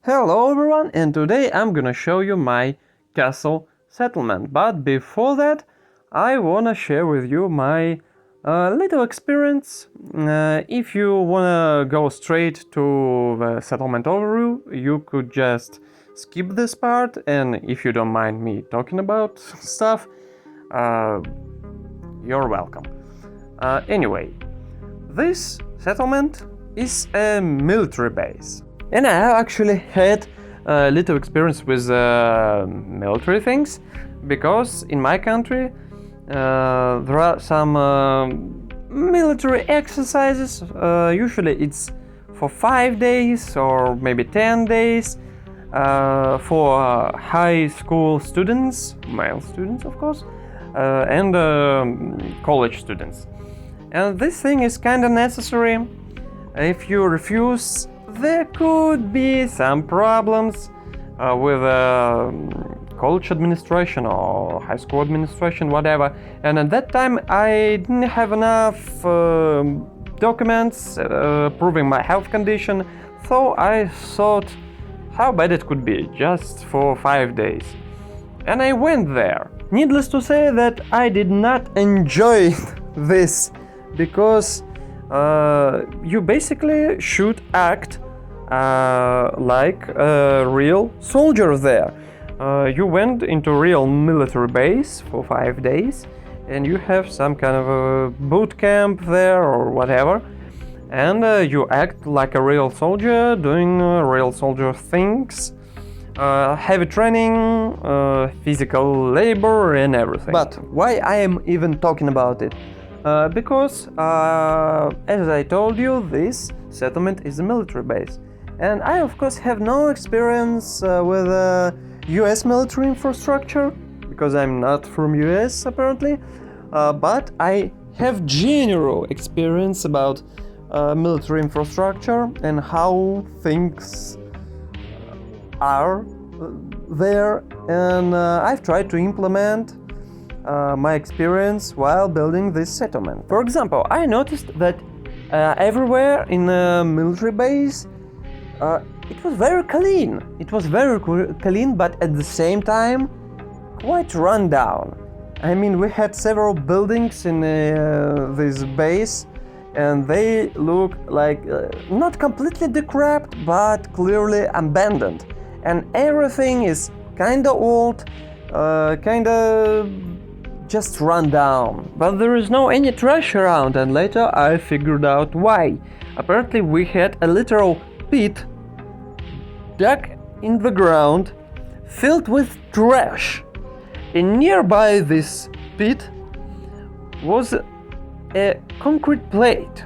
Hello everyone, and today I'm gonna show you my castle settlement. But before that, I wanna share with you my little experience. If you wanna go straight to the settlement overview, you could just skip this part, and if you don't mind me talking about stuff, you're welcome. Anyway, this settlement is a military base. And I actually had a little experience with military things, because in my country there are some military exercises. Usually it's for 5 days or maybe 10 days for high school students, male students of course, and college students. And this thing is kind of necessary. If you refuse, there could be some problems with college administration or high school administration, whatever. And at that time I didn't have enough documents proving my health condition, so I thought how bad it could be just for 5 days. And I went there. Needless to say that I did not enjoy this, because you basically should act like a real soldier there. You went into real military base for 5 days, and you have some kind of a boot camp there or whatever, and you act like a real soldier, doing real soldier things, heavy training, physical labor and everything. But why I am even talking about it? Because, as I told you, this settlement is a military base. And I, of course, have no experience with US military infrastructure, because I'm not from US, apparently. But I have general experience about military infrastructure and how things are there. And I've tried to implement my experience while building this settlement. For example, I noticed that everywhere in a military base it was very clean. It was very clean, but at the same time quite run down. I mean, we had several buildings in this base, and they look like not completely decrepit, but clearly abandoned. And everything is kinda old, kinda just run down. But there is no any trash around, and later I figured out why. Apparently we had a literal pit dug in the ground filled with trash. And nearby this pit was a concrete plate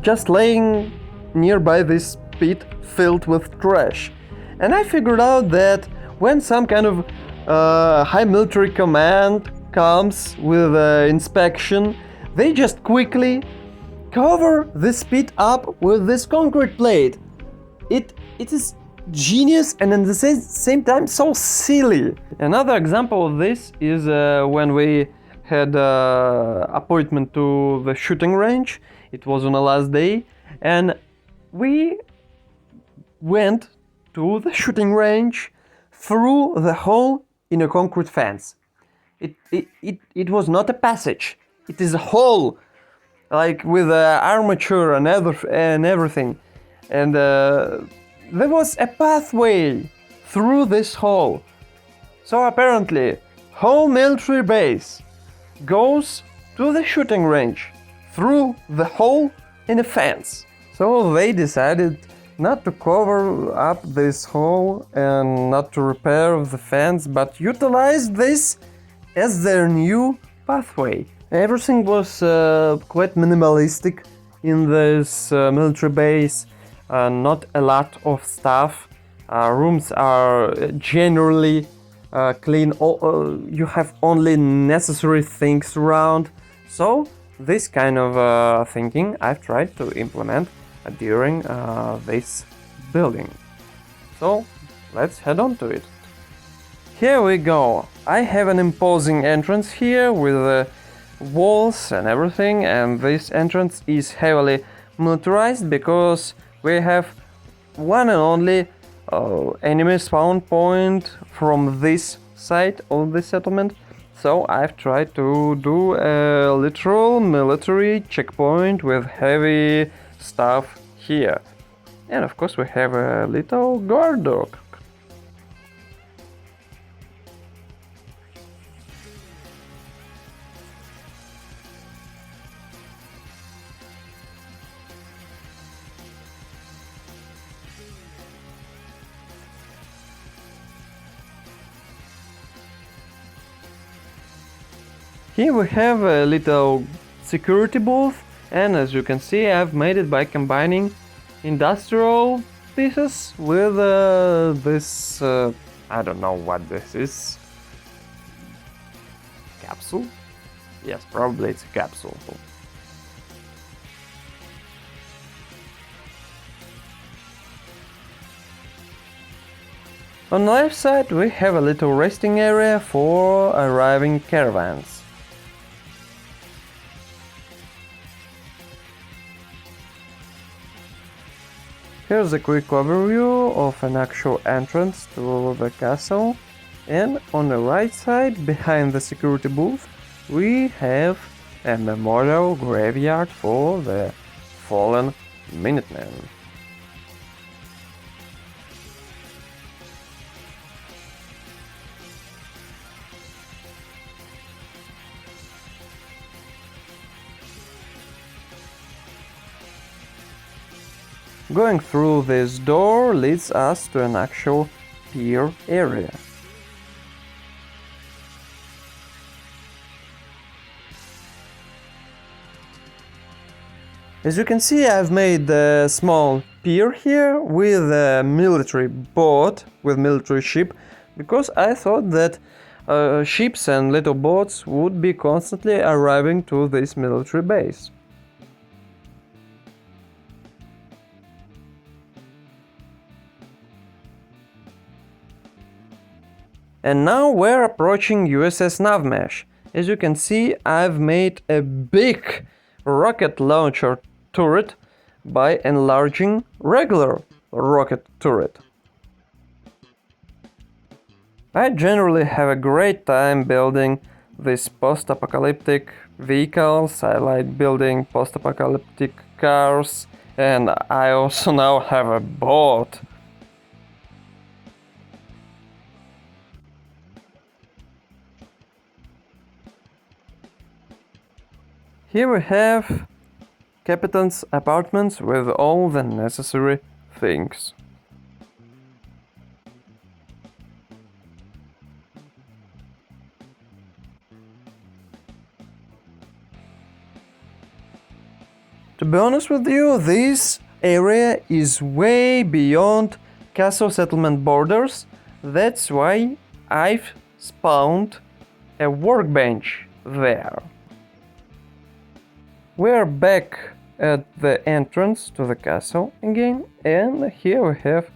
just laying nearby this pit filled with trash. And I figured out that when some kind of high military command comes with inspection, they just quickly cover this pit up with this concrete plate. It is genius, and at the same time so silly. Another example of this is when we had appointment to the shooting range. It was on the last day, and we went to the shooting range through the hole in a concrete fence. It was not a passage. It is a hole, like with armature and everything. And there was a pathway through this hole. So apparently, whole military base goes to the shooting range through the hole in a fence. So they decided not to cover up this hole and not to repair the fence, but utilize this as their new pathway. Everything was quite minimalistic in this military base. Not a lot of stuff. Rooms are generally clean. You have only necessary things around. So this kind of thinking I've tried to implement during this building. So let's head on to it. Here we go. I have an imposing entrance here with walls and everything, and this entrance is heavily militarized because we have one and only enemy spawn point from this side of the settlement. So I've tried to do a literal military checkpoint with heavy stuff here. And of course we have a little guard dog. Here we have a little security booth, and as you can see I've made it by combining industrial pieces with this, I don't know what this is, capsule? Yes, probably it's a capsule. On the left side we have a little resting area for arriving caravans. Here's a quick overview of an actual entrance to the castle, and on the right side, behind the security booth, we have a memorial graveyard for the fallen Minutemen. Going through this door leads us to an actual pier area. As you can see, I've made a small pier here with a military boat, with military ship, because I thought that ships and little boats would be constantly arriving to this military base. And now we're approaching USS Navmesh. As you can see, I've made a big rocket launcher turret by enlarging regular rocket turret. I generally have a great time building these post-apocalyptic vehicles. I like building post-apocalyptic cars, and I also now have a boat. Here we have Captain's apartments with all the necessary things. To be honest with you, this area is way beyond castle settlement borders. That's why I've spawned a workbench there. We're back at the entrance to the castle again, and here we have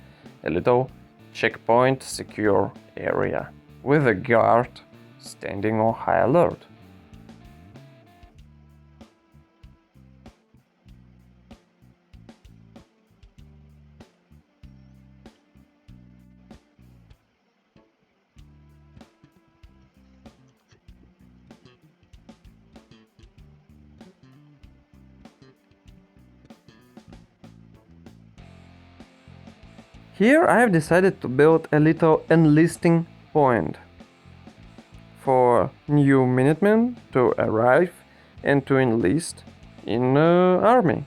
a little checkpoint secure area with a guard standing on high alert. Here I have decided to build a little enlisting point for new Minutemen to arrive and to enlist in the army.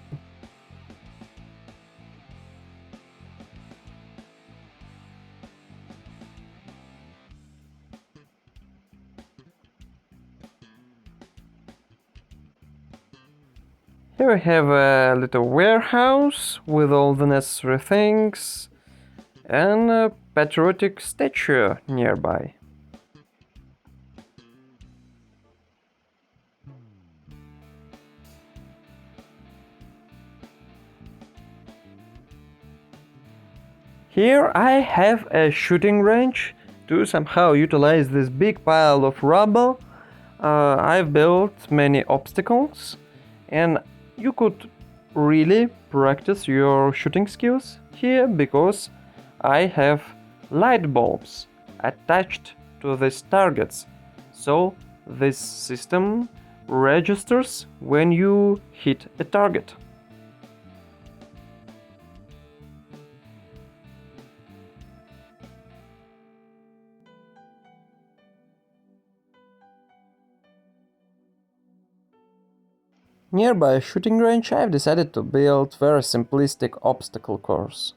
Here we have a little warehouse with all the necessary things, and a patriotic statue nearby. Here I have a shooting range to somehow utilize this big pile of rubble. I've built many obstacles, and you could really practice your shooting skills here, because I have light bulbs attached to these targets, so this system registers when you hit a target. Nearby a shooting range, I've decided to build very simplistic obstacle course.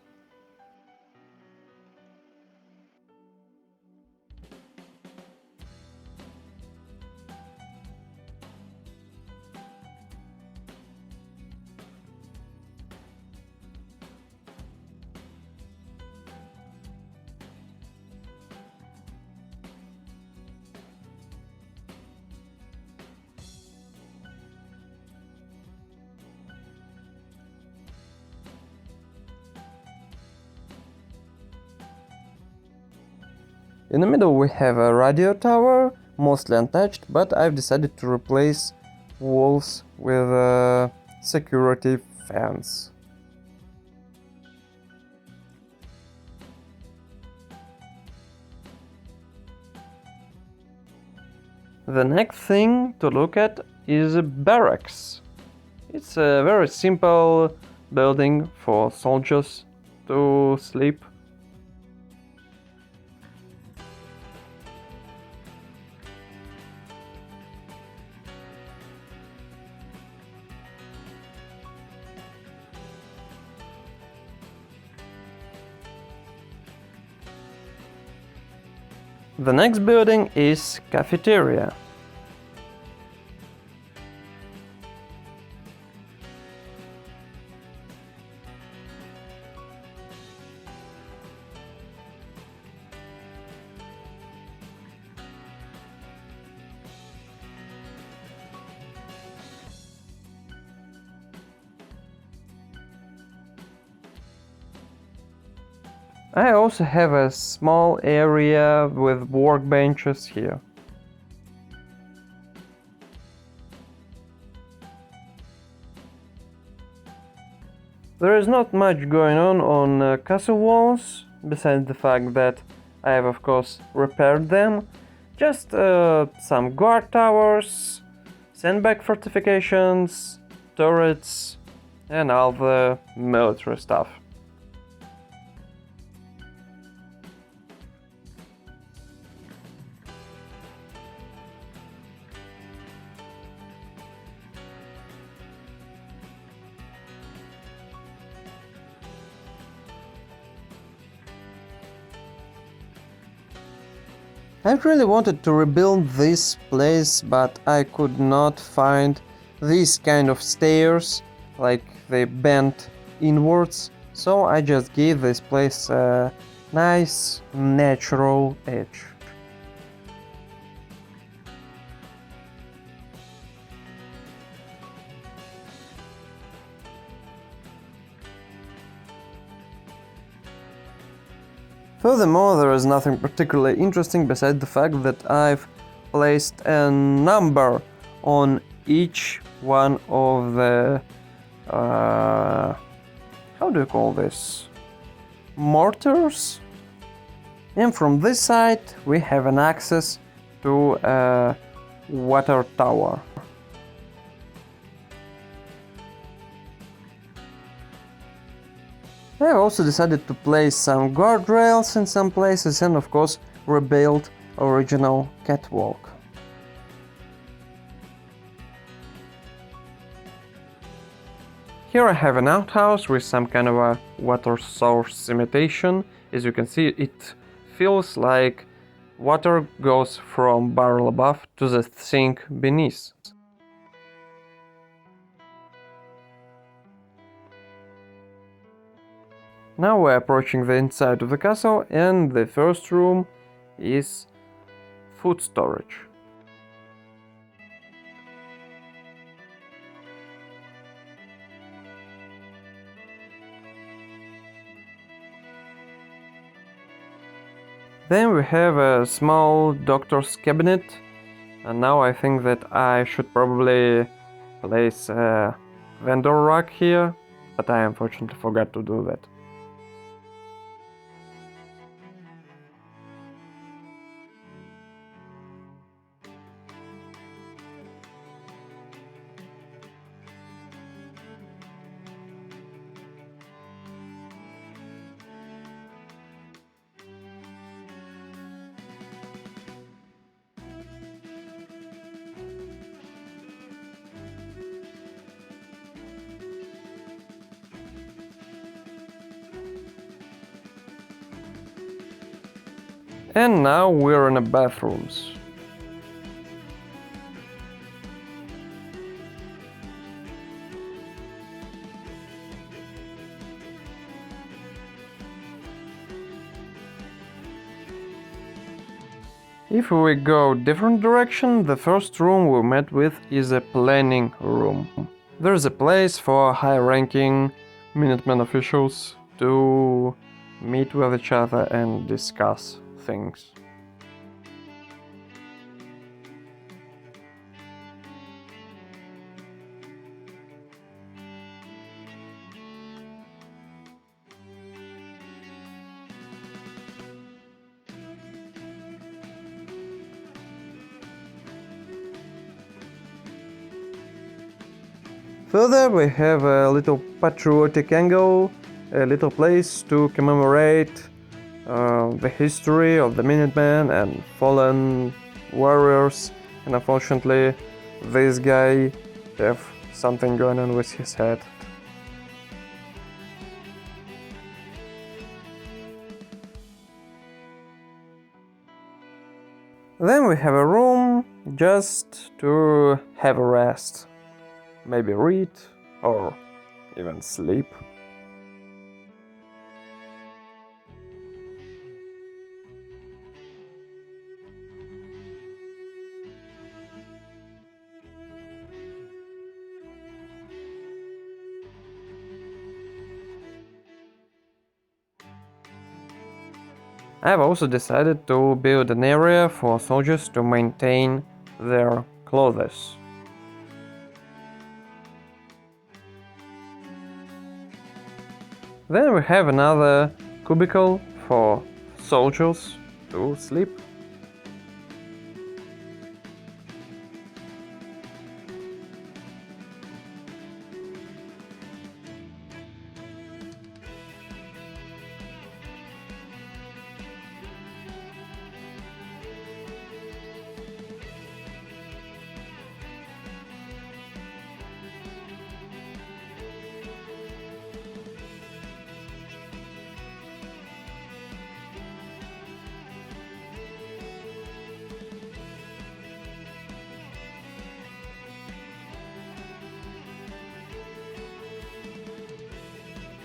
In the middle we have a radio tower, mostly untouched, but I've decided to replace walls with a security fence. The next thing to look at is a barracks. It's a very simple building for soldiers to sleep. The next building is cafeteria. I also have a small area with workbenches here. There is not much going on castle walls, besides the fact that I have of course repaired them. Just some guard towers, sandbag fortifications, turrets, and all the military stuff. I really wanted to rebuild this place, but I could not find these kind of stairs, like they bent inwards, so I just gave this place a nice natural edge. Furthermore, there is nothing particularly interesting beside the fact that I've placed a number on each one of the... how do you call this? Mortars? And from this side we have an access to a water tower. I also decided to place some guardrails in some places and of course rebuild original catwalk. Here I have an outhouse with some kind of a water source imitation. As you can see, it feels like water goes from barrel above to the sink beneath. Now we're approaching the inside of the castle, and the first room is food storage. Then we have a small doctor's cabinet, and now I think that I should probably place a vendor rack here, but I unfortunately forgot to do that. And now we're in the bathrooms. If we go different direction, the first room we met with is a planning room. There's a place for high-ranking Minutemen officials to meet with each other and discuss things. Further, we have a little patriotic angle, a little place to commemorate the history of the Minutemen and fallen warriors. And unfortunately, this guy have something going on with his head. Then we have a room just to have a rest. Maybe read or even sleep. I have also decided to build an area for soldiers to maintain their clothes. Then we have another cubicle for soldiers to sleep.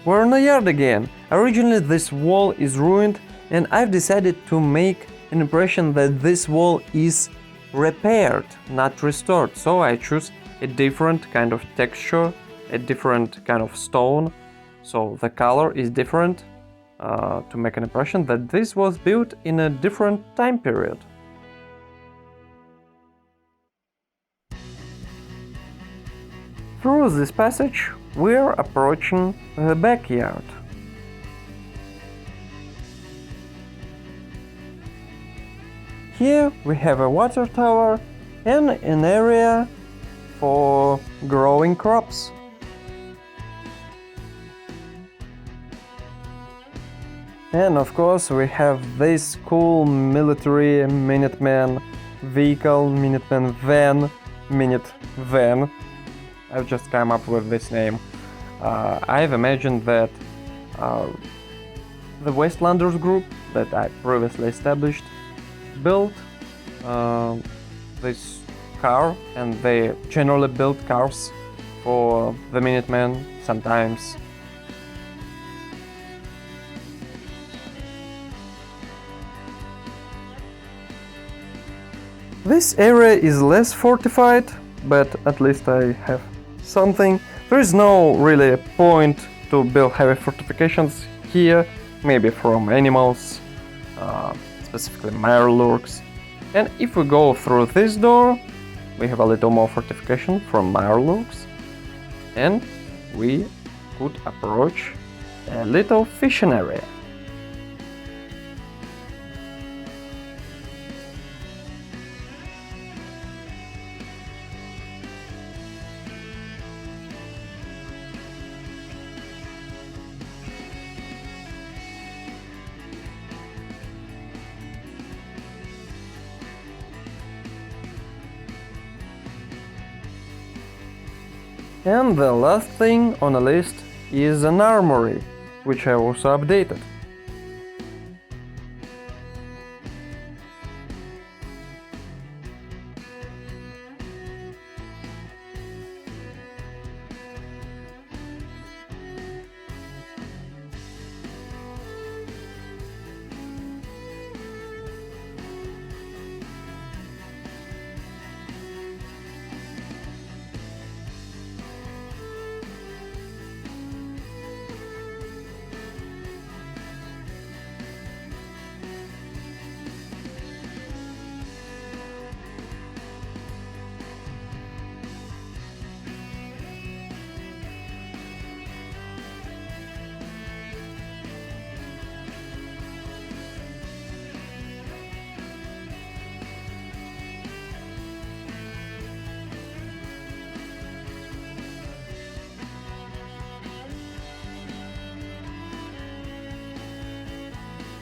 We're in the yard again. Originally this wall is ruined and I've decided to make an impression that this wall is repaired, not restored. So I choose a different kind of texture, a different kind of stone. So the color is different to make an impression that this was built in a different time period. Through this passage, we're approaching the backyard. Here we have a water tower and an area for growing crops. And of course we have this cool military Minuteman vehicle, Minuteman van, Minute Van. I've just come up with this name. I've imagined that the Wastelanders group that I previously established built this car, and they generally build cars for the Minutemen sometimes. This area is less fortified, but at least I have something. There is no really point to build heavy fortifications here, maybe from animals, specifically Mirelurks. And if we go through this door, we have a little more fortification from Mirelurks, and we could approach a little fishing area. And the last thing on the list is an armory, which I also updated.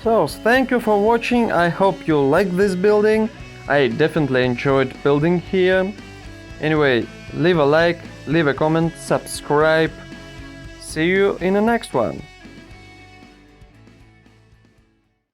So, thank you for watching, I hope you like this building. I definitely enjoyed building here. Anyway, leave a like, leave a comment, subscribe. See you in the next one.